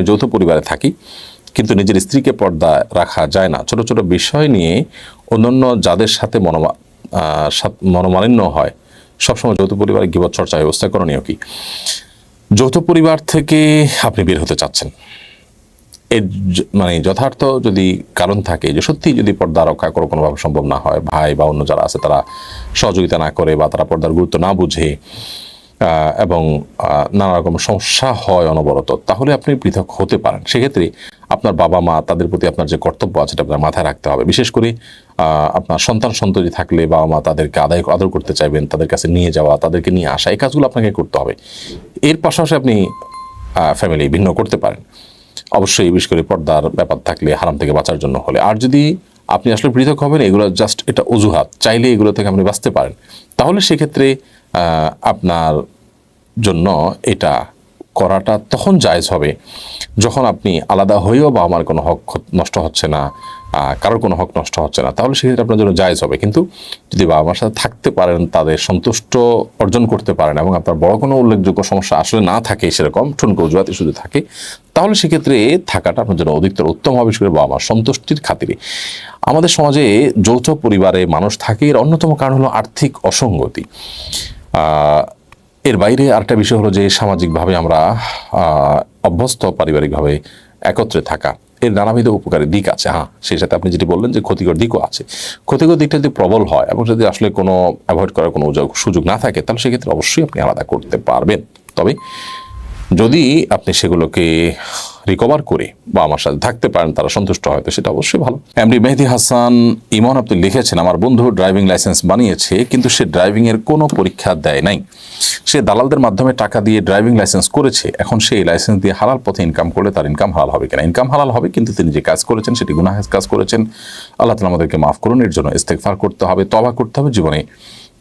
আমি যৌথ পরিবারে থাকি কিন্তু নিজের স্ত্রীকে পর্দা রাখা যায় না, ছোট ছোট বিষয় নিয়ে অন্যান্য যাদের সাথে মনোমালিন্য হয় সবসময় যৌথ পরিবারে গীবত চর্চা ব্যবস্থা করণীয় কি? যৌথ পরিবার থেকে আপনি বের হতে চাচ্ছেন, এর মানে যথার্থ যদি কারণ থাকে যে সত্যি যদি পর্দা রক্ষা করে কোনোভাবে সম্ভব না হয়, ভাই বা অন্য যারা আছে তারা সহযোগিতা না করে বা তারা পর্দার গুরুত্ব না বুঝে এবং নানা রকম সমস্যা হয় অনবরত, তাহলে আপনি পৃথক হতে পারেন। সেক্ষেত্রে আপনার বাবা মা তাদের প্রতি আপনার যে কর্তব্য আছে সেটা আপনার মাথায় রাখতে হবে। বিশেষ করে আপনার সন্ততি থাকলে বাবা মা তাদেরকে আদর করতে চাইবেন, তাদের কাছে নিয়ে যাওয়া, তাদেরকে নিয়ে আসা, এই কাজগুলো আপনাকে করতে হবে। এর পাশাপাশি আপনি ফ্যামিলি ভিন্ন করতে পারেন, অবশ্যই বিশেষ করে পর্দার ব্যাপার থাকলে, হারাম থেকে বাঁচার জন্য হলে। আর যদি আপনি আসলে পৃথক হবেন, এগুলো জাস্ট এটা অজুহাত, চাইলে এগুলো থেকে আপনি বাঁচতে পারেন, তাহলে সেক্ষেত্রে আপনার জন্য এটা করাটা তখন জায়েজ হবে যখন আপনি আলাদা হয়েও বা আমার কোনো হক নষ্ট হচ্ছে না, কারোর কোনো হক নষ্ট হচ্ছে না, তাহলে সেক্ষেত্রে আপনার জন্য জায়েজ হবে। কিন্তু যদি বাবা মার সাথে থাকতে পারেন, তাদের সন্তুষ্ট অর্জন করতে পারেন এবং আপনার বড় কোনো উল্লেখযোগ্য সমস্যা আসলে না থাকে, সেরকম ঠুনকো অজুহাতে শুধু থাকে, তাহলে সেক্ষেত্রে থাকাটা আপনার জন্য অধিকতর উত্তম হবে, বিশেষ করে বাবা মার সন্তুষ্টির খাতিরে। আমাদের সমাজে যৌথ পরিবারে মানুষ থাকে, এর অন্যতম কারণ হলো আর্থিক অসঙ্গতি। এর বাইরে আরেকটা বিষয় হলো যে সামাজিকভাবে আমরা অভ্যস্ত পারিবারিকভাবে একত্রে থাকা, এর নানাবিধ উপকারী দিক আছে। হ্যাঁ, সেই সাথে আপনি যেটি বললেন যে ক্ষতিকর দিকও আছে। ক্ষতিকর দিকটা যদি প্রবল হয় এবং যদি আসলে কোনো অ্যাভয়েড করার কোনো সুযোগ না থাকে, তাহলে সেক্ষেত্রে অবশ্যই আপনি আলাদা করতে পারবেন। তবে যদি আপনি সেগুলোকে রিকভার করে বা আমার সাথে থাকতে পারেন, তারা সন্তুষ্ট হয়, তো সেটা অবশ্যই ভালো। এমডি মেহেদি হাসান ইমন আপনি লিখেছেন, আমার বন্ধু ড্রাইভিং লাইসেন্স বানিয়েছে কিন্তু সে ড্রাইভিংয়ের কোনো পরীক্ষা দেয় নাই। সে দালালদের মাধ্যমে টাকা দিয়ে ড্রাইভিং লাইসেন্স করেছে। এখন সে এই লাইসেন্স দিয়ে হালাল পথে ইনকাম করলে তার ইনকাম হালাল হবে কিনা? ইনকাম হালাল হবে, কিন্তু তিনি যে কাজ করেছেন সেটি গুনাহের কাজ করেছেন। আল্লাহ তাআলা আমাদেরকে মাফ করুন। এর জন্য ইস্তেগফার করতে হবে, তওবা করতে হবে। জীবনে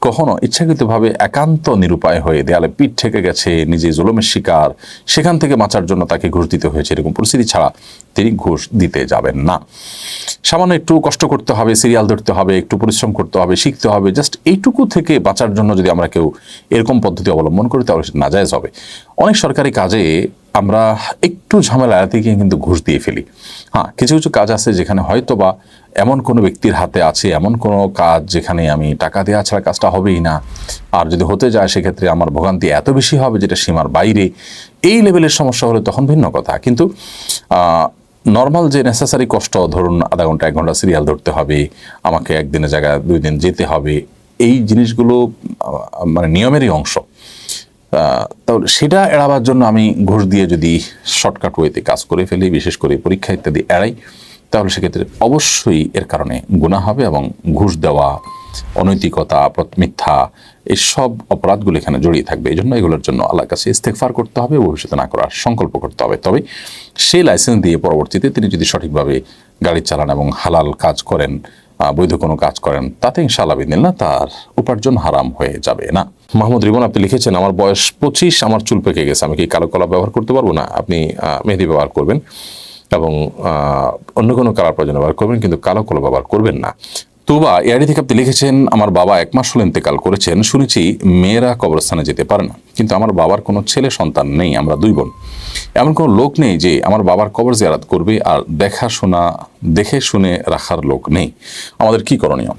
কখনো ইচ্ছাকৃতভাবে একান্ত নিরুপায় হয়ে দেয়ালে পিঠ ঠেকে গেছে, নিজে জুলুমের শিকার, সেখান থেকে বাঁচার জন্য তাকে ঘুষ দিতে হয়েছে, এরকম পরিস্থিতি ছাড়া তিনি ঘুষ দিতে যাবেন না। সামান্য একটু কষ্ট করতে হবে, সিরিয়াল ধরতে হবে, একটু পরিশ্রম করতে হবে, শিখতে হবে, জাস্ট এইটুকু থেকে বাঁচার জন্য যদি আমরা কেউ এরকম পদ্ধতি অবলম্বন করি, তাহলে সেটা নাজায়েজ হবে। অনেক সরকারি কাজে আমরা একটু ঝামেলা এড়াতে গিয়ে কিন্তু ঘুষ দিয়ে ফেলি। হ্যাঁ, কিছু কিছু কাজ আছে যেখানে হয়তো বা এমন কোনো ব্যক্তির হাতে আছে, এমন কোনো কাজ যেখানে আমি টাকা দেওয়া ছাড়া কাজটা হবেই না, আর যদি হতে যায় সেক্ষেত্রে আমার ভোগান্তি এত বেশি হবে যেটা সীমার বাইরে, এই লেভেলের সমস্যা হলে তখন ভিন্ন কথা। কিন্তু নর্মাল যে নেসেসারি কষ্ট, ধরুন আধা ঘন্টা 1 ঘন্টা সিরিয়াল ধরতে হবে, আমাকে একদিনের জায়গায় 2 দিন যেতে হবে, এই জিনিসগুলো মানে নিয়মেরই অংশ। তাহলে সেটা এড়াবার জন্য আমি ঘুষ দিয়ে যদি শর্টকাট ওয়েতে কাজ করে ফেলি, বিশেষ করে পরীক্ষা ইত্যাদি এড়াই, তাহলে সেক্ষেত্রে অবশ্যই এর কারণে গুনাহ হবে এবং ঘুষ দেওয়া, অনৈতিকতা, মিথ্যা, এসব অপরাধগুলো এখানে জড়িয়ে থাকবে। এই জন্য এগুলোর জন্য আল্লাহর কাছে ইস্তেগফার করতে হবে, ভবিষ্যতে না করার সংকল্প করতে হবে। তবে সেই লাইসেন্স দিয়ে পরবর্তীতে তিনি যদি সঠিকভাবে গাড়ি চালান এবং হালাল কাজ করেন, বৈধ কোনো কাজ করেন, তাতে ইনশাআল্লাহ বিদিনিল্লাহ তার উপার্জন হারাম হয়ে যাবে না। মাহমুদ রিবন আপনি লিখেছেন, আমার বয়স 25, আমার চুল পেকে গেছে, আমি কি কালো কলা ব্যবহার করতে পারবো? না, আপনি মেহেদি ব্যবহার করবেন এবং অন্য কোনো কালার প্রয়োজন ব্যবহার করবেন, কিন্তু কালো কলা ব্যবহার করবেন না। তুবা এআইডি থেকে আপনি লিখেছেন, আমার বাবা 1 মাস হলো ইন্তেকাল করেছেন, শুনেছি মেয়েরা কবরস্থানে যেতে পারে না, কিন্তু আমার বাবার কোনো ছেলে সন্তান নেই, আমরা 2 বোন। এমন কোনো লোক নেই যে আমার বাবার কবর জিয়ারত করবে, আর দেখে শুনে রাখার লোক নেই, আমাদের কি করণীয়?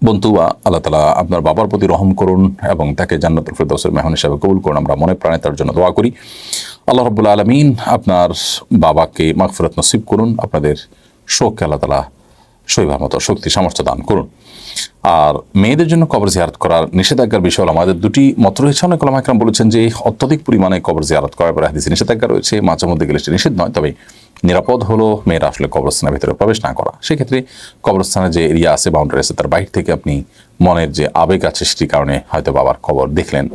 বন্ধুবা, আল্লাহ তাআলা আপনার বাবার প্রতি রহম করুন এবং তাকে জান্নাতুল ফেরদাউসের মেহমান হিসেবে কবুল করুন। আমরা মনে প্রাণে তার জন্য দোয়া করি। আল্লাহ রাব্বুল আলামিন আপনার বাবাকে মাগফিরাত নসিব করুন, আপনাদের শোককে আল্লাহ তাআলা সইবার মতো শক্তি সামর্থ্য দান করুন। আর মেয়েদের জন্য কবর জিয়ারত করার নিষেধাজ্ঞার বিষয় হলো, আমাদের 2টি মত রয়েছে। অনেক ওলামা ইকরাম বলেছেন যে অত্যধিক পরিমাণে কবর জিয়ারত করার পরে হাদিসে নিষেধাজ্ঞা রয়েছে, মাঝে মধ্যে গেলে সেটা নিষেধ নয়, তবে নিরাপদ হলো মেয়েরা আসলে কবরস্থানের ভিতরে প্রবেশ না করা। সেক্ষেত্রে কবরস্থানের যে এরিয়া আছে, বাউন্ডারি আছে, তার বাইরে থেকে আপনি মনের যে আবেগ আছে সেটির কারণে হয়তো বাবার কবর দেখলেন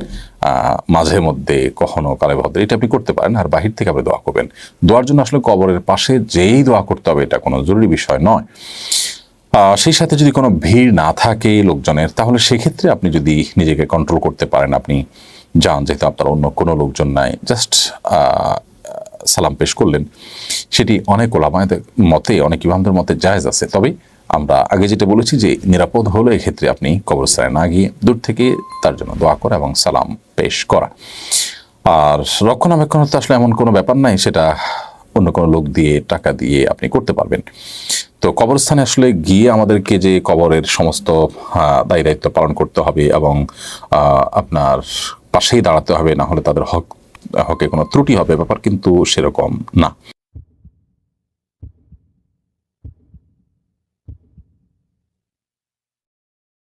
মাঝে মধ্যে, কখনো কালে ভদ্রে, এটা আপনি করতে পারেন। আর বাহির থেকে আপনি দোয়া করবেন। দোয়ার জন্য আসলে কবরের পাশে যেই দোয়া করতে হবে এটা কোনো জরুরি বিষয় নয়। সেই সাথে যদি কোনো ভিড় না থাকে লোকজনের, তাহলে সেক্ষেত্রে আপনি যদি নিজেকে কন্ট্রোল করতে পারেন, আপনি যান, যেহেতু আপনার অন্য কোনো লোকজন নাই, জাস্ট সালাম পেশ করলেন, সেটি অনেক ওলামাদের মতে, অনেক ইমামদের মতে জায়েজ আছে। তবে আমরা আগে যেটা বলেছি যে নিরাপদ হলো এক্ষেত্রে আপনি কবরস্থানে না গিয়ে দূর থেকে তার জন্য দোয়া করা এবং সালাম পেশ করা। আর রক্ষণাবেক্ষণ তো আসলে এমন কোনো ব্যাপার নাই, সেটা অন্য কোনো লোক দিয়ে টাকা দিয়ে আপনি করতে পারবেন। তো কবরস্থানে আসলে গিয়ে আমাদেরকে যে কবরের সমস্ত দায় দায়িত্ব পালন করতে হবে এবং আপনার পাশেই দাঁড়াতে হবে, না হলে তাদের হকে কোনো ত্রুটি হবে, ব্যাপার কিন্তু সেরকম না।